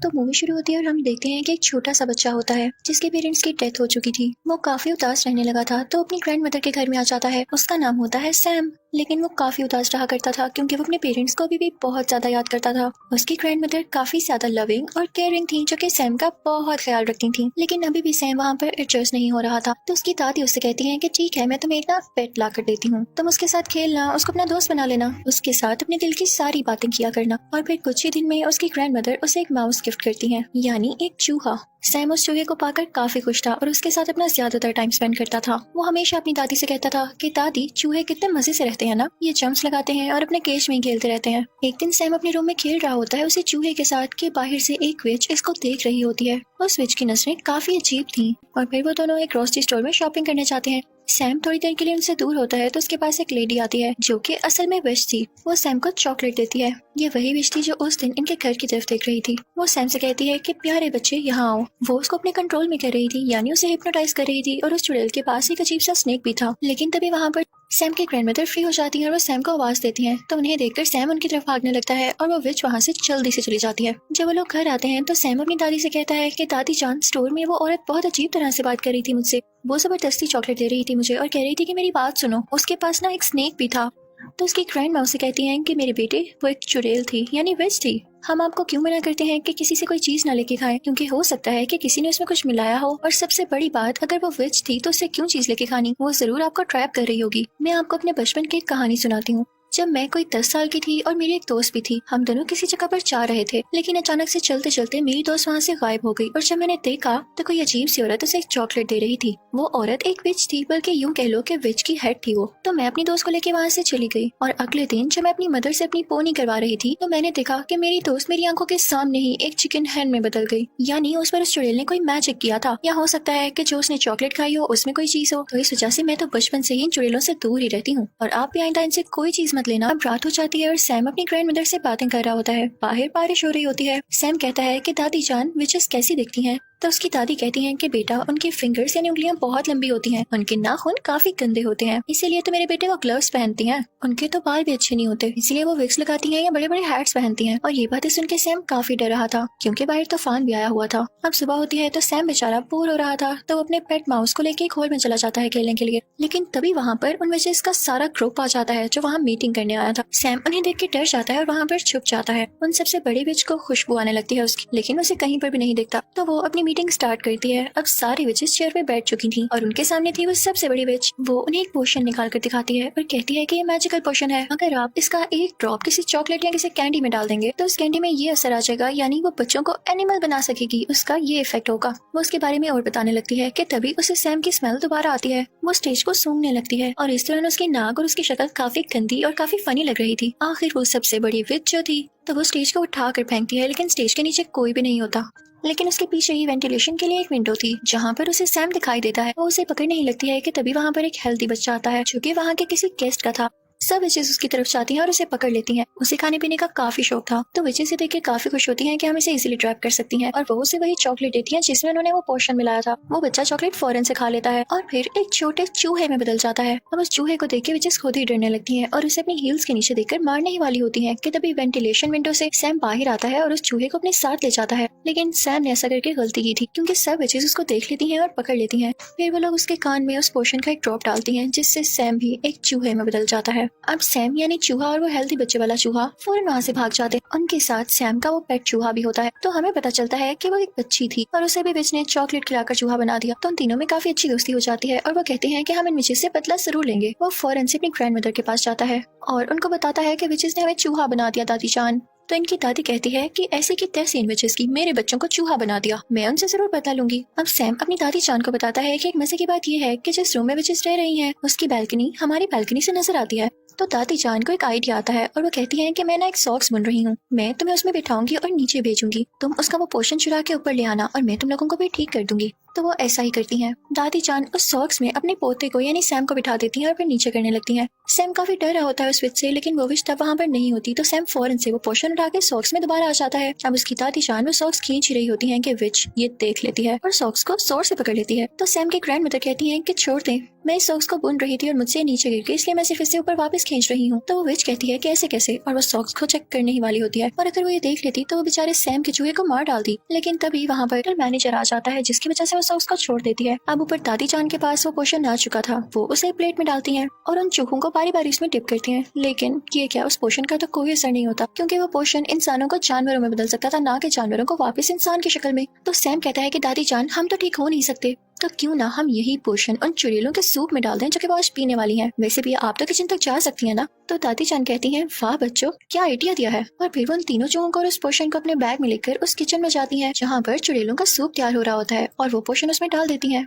तो मूवी शुरू होती है और हम देखते हैं कि एक छोटा सा बच्चा होता है जिसके पेरेंट्स की डेथ हो चुकी थी। वो काफी उदास रहने लगा था तो अपनी ग्रैंड मदर के घर में आ जाता है। उसका नाम होता है सैम। लेकिन वो काफी उदास रहा करता था क्योंकि वो अपने पेरेंट्स को अभी भी बहुत ज्यादा याद करता था। उसकी ग्रैंड मदर काफी ज्यादा लविंग और केयरिंग थी जो कि सैम का बहुत ख्याल रखती थी। लेकिन अभी भी सैम वहाँ पर एडजस्ट नहीं हो रहा था तो उसकी दादी उससे कहती है कि ठीक है, मैं तुम्हें एक ना पेट ला कर देती हूँ, तुम उसके साथ खेलना, उसको अपना दोस्त बना लेना, उसके साथ अपने दिल की सारी बातें किया करना। और फिर कुछ ही दिन में उसकी ग्रैंड मदर उसे एक माउस गिफ्ट करती है, यानी एक चूहा। सैम उस चूहे को पाकर काफी खुश था और उसके साथ अपना ज्यादातर टाइम स्पेंड करता था। वो हमेशा अपनी दादी से कहता था कि दादी, चूहे कितने मजे से रहते हैं ना, ये जंप्स लगाते हैं और अपने केज में ही खेलते रहते हैं। एक दिन सैम अपने रूम में खेल रहा होता है उसी चूहे के साथ कि बाहर से एक विच इसको देख रही होती है। उस विच की नजरें काफी अजीब थी और फिर वो दोनों एक ग्रोसरी स्टोर में शॉपिंग करने जाते हैं। सैम थोड़ी देर के लिए उनसे दूर होता है तो उसके पास एक लेडी आती है जो कि असल में विच थी। वो सैम को चॉकलेट देती है। ये वही विच थी जो उस दिन इनके घर की तरफ देख रही थी। वो सैम से कहती है कि प्यारे बच्चे यहाँ आओ। वो उसको अपने कंट्रोल में कर रही थी, यानी उसे हिप्नोटाइज कर रही थी। और उस चुड़ैल के पास एक अजीब सा स्नेक भी था। लेकिन तभी वहाँ पर सैम की ग्रैंडमदर फ्री हो जाती है और वो सैम को आवाज देती हैं। तो उन्हें देखकर सैम उनकी तरफ भागने लगता है और वो विच वहाँ से जल्दी से चली जाती है। जब वो लोग घर आते हैं तो सैम अपनी दादी से कहता है कि दादी जान, स्टोर में वो औरत बहुत अजीब तरह से बात कर रही थी मुझसे। वो जबरदस्ती चॉकलेट दे रही थी मुझे और कह रही थी कि मेरी बात सुनो, उसके पास ना एक स्नेक भी था। तो उसकी ग्रैंड माँ उसे कहती हैं कि मेरे बेटे, वो एक चुड़ैल थी, यानी विच थी। हम आपको क्यों मना करते हैं कि किसी से कोई चीज ना लेके खाएं, क्योंकि हो सकता है कि किसी ने उसमें कुछ मिलाया हो। और सबसे बड़ी बात, अगर वो विच थी तो उससे क्यों चीज लेके खानी, वो जरूर आपको ट्रैप कर रही होगी। मैं आपको अपने बचपन की एक कहानी सुनाती हूँ। जब मैं कोई 10 साल की थी और मेरी एक दोस्त भी थी, हम दोनों किसी जगह पर जा रहे थे, लेकिन अचानक से चलते चलते मेरी दोस्त वहाँ से गायब हो गई। और जब मैंने देखा तो कोई अजीब सी औरत उसे एक चॉकलेट दे रही थी। वो औरत एक विच थी, बल्कि यूं कह लो कि विच की हेड थी वो। तो मैं अपनी दोस्त को लेके वहाँ से चली गई और अगले दिन जब मैं अपनी मदर से अपनी पोनी करवा रही थी तो मैंने देखा कि मेरी दोस्त मेरी आंखों के सामने ही एक चिकन हैन में बदल गई। यानी उस पर उस चुड़ैल ने कोई मैजिक किया था, या हो सकता है कि जो उसने चॉकलेट खाई हो उसमें कोई चीज हो। तो इस वजह से मैं तो बचपन से ही इन चुड़ैलों से दूर ही रहती हूँ और आप भी आइंदा इनसे कोई चीज मत लेना। अब रात हो जाती है और सैम अपनी ग्रैंड मदर से बातें कर रहा होता है। बाहर बारिश हो रही होती है। सैम कहता है कि दादी जान, विचेस कैसी दिखती हैं? तो उसकी दादी कहती हैं कि बेटा, उनकी फिंगर्स यानी उंगलियां बहुत लंबी होती हैं, उनके नाखून काफी गंदे होते हैं, इसीलिए तो मेरे बेटे वो ग्लव्स पहनती हैं। उनके तो बाल भी अच्छे नहीं होते, इसीलिए वो विग्स लगाती हैं या बड़े बड़े हैट्स पहनती हैं। और ये बातें सुन के सैम काफी डर रहा था क्योंकि बाहर तूफान भी आया हुआ था। अब सुबह होती है तो सैम बेचारा बोर हो रहा था तो वो अपने पेट माउस को लेके एक हॉल में चला जाता है खेलने के लिए। लेकिन तभी वहाँ पर उन विचेस का सारा ग्रुप आ जाता है जो वहाँ मीटिंग करने आया था। सैम उन्हें देख के डर जाता है और वहाँ पर छुप जाता है। उन सबसे बड़ी विच को खुशबू आने लगती है उसकी, लेकिन उसे कहीं पर भी नहीं दिखता। तो वो अपनी मीटिंग स्टार्ट करती है। अब सारी विचेस चेयर पे बैठ चुकी थी और उनके सामने थी वो सबसे बड़ी विच। वो उन्हें एक पोशन निकाल कर दिखाती है और कहती है कि ये मैजिकल पोशन है, अगर आप इसका एक ड्रॉप किसी चॉकलेट या किसी कैंडी में डाल देंगे तो उस कैंडी में ये असर आ जाएगा, यानी वो बच्चों को एनिमल बना सकेगी, उसका ये इफेक्ट होगा। वो उसके बारे में और बताने लगती है कि तभी उसे सैम की स्मेल दोबारा आती है। वो स्टेज को सूंघने लगती है और इस दौरान उसकी नाक और उसकी शक्ल काफी गंदी और काफी फनी लग रही थी। आखिर वो सबसे बड़ी विच जो थी तो वो स्टेज को उठा कर फेंकती है, लेकिन स्टेज के नीचे कोई भी नहीं होता। लेकिन उसके पीछे ही वेंटिलेशन के लिए एक विंडो थी जहाँ पर उसे सैम दिखाई देता है। वो उसे पकड़ने ही लगती है कि तभी वहाँ पर एक हेल्दी बच्चा आता है जो कि वहाँ के किसी गेस्ट का था। सब विचेस उसकी तरफ जाती हैं और उसे पकड़ लेती हैं। उसे खाने पीने का काफी शौक था तो विचेस से देख के काफी खुश होती हैं कि हम इसे इजीली ट्रैप कर सकती हैं और वो उसे वही चॉकलेट देती हैं जिसमें उन्होंने वो पोशन मिलाया था। वो बच्चा चॉकलेट फौरन से खा लेता है और फिर एक छोटे चूहे में बदल जाता है। अब उस चूहे को देख के विचेस खुद ही डरने लगती हैं और उसे अपनी हील्स के नीचे देखकर मारने ही वाली होती हैं कि तभी वेंटिलेशन विंडो से सैम बाहर आता है और उस चूहे को अपने साथ ले जाता है। लेकिन सैम ने ऐसा करके गलती की थी क्योंकि सब विचेस उसको देख लेती हैं और पकड़ लेती हैं। फिर वो लोग उसके कान में उस पोशन का एक ड्रॉप डालती हैं जिससे सैम भी एक चूहे में बदल जाता है। अब सैम यानी चूहा और वो हेल्दी बच्चे वाला चूहा फौरन वहाँ से भाग जाते हैं। उनके साथ सैम का वो पेट चूहा भी होता है। तो हमें पता चलता है कि वो एक बच्ची थी और उसे भी विच ने चॉकलेट खिलाकर चूहा बना दिया। तो उन तीनों में काफी अच्छी दोस्ती हो जाती है और वो कहते हैं कि हम इन विचेस से बदला जरूर लेंगे। वो फौरन से अपनी ग्रैंड मदर के पास जाता है और उनको बताता है कि विचेस ने हमें चूहा बना दिया दादी जान। तो इनकी दादी कहती है कि ऐसे की तैसी इन विचेस की मेरे बच्चों को चूहा बना दिया, मैं उनसे जरूर बदला लूंगी। अब सैम अपनी दादी जान को बताता है कि एक मजे की बात ये है कि जिस रूम में विचेस रह रही हैं उसकी बैल्कनी हमारी बैल्कनी से नजर आती है। तो दादी जान को एक आइडिया आता है और वो कहती है कि मैं ना एक सॉक्स बुन रही हूँ, मैं तुम्हें उसमें बिठाऊंगी और नीचे भेजूंगी, तुम उसका वो पोर्शन चुरा के ऊपर ले आना और मैं तुम लोगों को भी ठीक कर दूंगी। तो वो ऐसा ही करती हैं। दादी जान उस सॉक्स में अपने पोते को यानी सैम को बिठा देती हैं और फिर नीचे करने लगती हैं। सैम काफी डर रहा होता है उस विच से, लेकिन वो विच तब वहाँ पर नहीं होती तो सैम फौरन से वो पोर्शन उठा के सॉक्स में दोबारा आ जाता है। अब उसकी दादी जान वो सॉक्स खींच ही रही होती है कि विच ये देख लेती है और सॉक्स को जोर से पकड़ लेती है। तो सैम की ग्रैंडमदर कहती है कि छोड़ दे, मैं इस सॉक्स को बुन रही थी और मुझसे नीचे गिर गई, इसलिए मैं सिर्फ इसे ऊपर वापस खींच रही हूँ। तो वो विच कहती है कि ऐसे कैसे, और वो सॉक्स को चेक करने ही वाली होती है। और अगर वो ये देख लेती तो वो बेचारे सैम के चूहे को मार डालती, लेकिन तभी वहाँ पर मैनेजर आ जाता है जिसकी वजह से वो सॉक्स को छोड़ देती है। अब ऊपर दादी जान के पास वो पोर्शन आ चुका था, वो उसे प्लेट में डालती है और उन चूहों को बारी बारी उसमें डिप करती है। लेकिन ये क्या, उस पोर्शन का तो कोई असर नहीं होता, क्योंकि वो पोर्शन इंसानों को जानवरों में बदल सकता था, ना कि जानवरों को वापस इंसान की शक्ल में। तो सैम कहता है कि दादी जान हम तो ठीक हो नहीं सकते, तो क्यों ना हम यही पोर्शन उन चुड़ैलों के सूप में डाल दें जो कि वो आज पीने वाली हैं। वैसे भी आप तो किचन तक जा सकती हैं ना। तो दादी जान कहती हैं वाह बच्चों, क्या आइडिया दिया है। और फिर वो उन तीनों चूहों को और उस पोर्शन को अपने बैग में लेकर उस किचन में जाती हैं जहाँ पर चुड़ैलों का सूप तैयार हो रहा होता है और वो पोर्शन उसमें डाल देती हैं।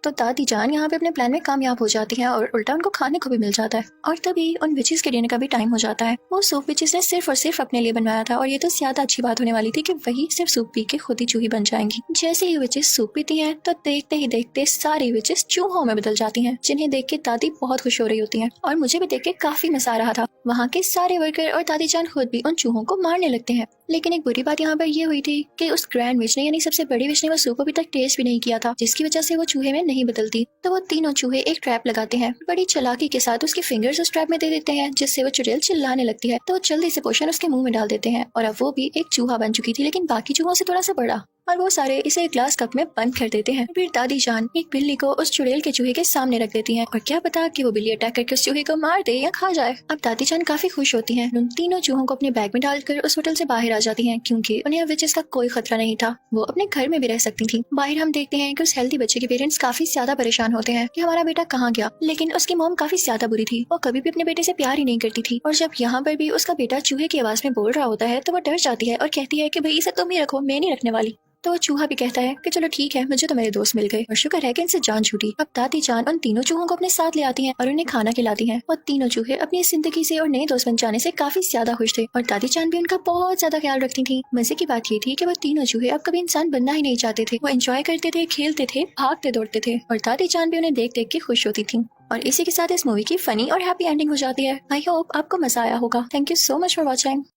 तो दादी जान यहाँ पे अपने प्लान में कामयाब हो जाती हैं और उल्टा उनको खाने को भी मिल जाता है। और तभी उन विचेस के डिनर का भी टाइम हो जाता है। वो सूप विचेस ने सिर्फ और सिर्फ अपने लिए बनवाया था और ये तो ज्यादा अच्छी बात होने वाली थी कि वही सिर्फ सूप पी के खुद ही चूही बन जाएंगी। जैसे ही विचेस सूप पीती हैं तो देखते ही देखते सारी विचेस चूहों में बदल जाती हैं, जिन्हें देख के दादी बहुत खुश हो रही होती है। और मुझे भी देख के काफी मजा आ रहा था। वहाँ के सारे वर्कर और दादी जान खुद भी उन चूहों को मारने लगते हैं। लेकिन एक बुरी बात यहाँ पर ये हुई थी कि उस ग्रैंड विच ने यानी सबसे बड़ी विच ने वो सूप अभी तक टेस्ट भी नहीं किया था, जिसकी वजह से वो चूहे में नहीं बदलती। तो वो तीनों चूहे एक ट्रैप लगाते हैं, बड़ी चालाकी के साथ उसकी फिंगर्स उस ट्रैप में दे देते हैं, जिससे वो चुड़ैल चिल्लाने लगती है। तो वो जल्दी से पोर्शन उसके मुंह में डाल देते हैं और अब वो भी एक चूहा बन चुकी थी, लेकिन बाकी चूहों से थोड़ा सा बड़ा। और वो सारे इसे एक ग्लास कप में बंद कर देते हैं। फिर दादी जान एक बिल्ली को उस चुड़ैल के चूहे के सामने रख देती हैं और क्या पता कि वो बिल्ली अटैक करके उस चूहे को मार दे या खा जाए। अब दादी जान काफी खुश होती हैं। उन तीनों चूहों को अपने बैग में डालकर उस होटल से बाहर आ जाती हैं, क्योंकि उन्हें अब विचेस का कोई खतरा नहीं था। वो अपने घर में भी रह सकती थी। बाहर हम देखते हैं कि उस हेल्दी बच्चे के पेरेंट्स काफी ज्यादा परेशान होते हैं कि हमारा बेटा कहाँ गया, लेकिन उसकी मॉम काफी ज्यादा बुरी थी। वो कभी भी अपने बेटे से प्यार ही नहीं करती थी। और जब यहाँ पर भी उसका बेटा चूहे की आवाज में बोल रहा होता है तो वो डर जाती है और कहती है कि भाई इसे तुम ही रखो, मैं नहीं रखने वाली। तो वो चूहा भी कहता है कि चलो ठीक है, मुझे तो मेरे दोस्त मिल गए और शुक्र है कि इनसे जान छूटी। अब दादी जान उन तीनों चूहों को अपने साथ ले आती हैं और उन्हें खाना खिलाती हैं। और तीनों चूहे अपनी इस जिंदगी से और नए दोस्त बन जाने से काफी ज्यादा खुश थे और दादी जान भी उनका बहुत ज्यादा ख्याल रखती थी। मजे की बात ये थी कि वो तीनों चूहे अब कभी इंसान बनना ही नहीं चाहते थे। वो एंजॉय करते थे, खेलते थे, भागते दौड़ते थे और दादी जान भी उन्हें देख देख के खुश होती थी। और इसी के साथ इस मूवी की फनी और हैप्पी एंडिंग हो जाती है। आई होप आपको मजा आया होगा। Thank you so much for watching.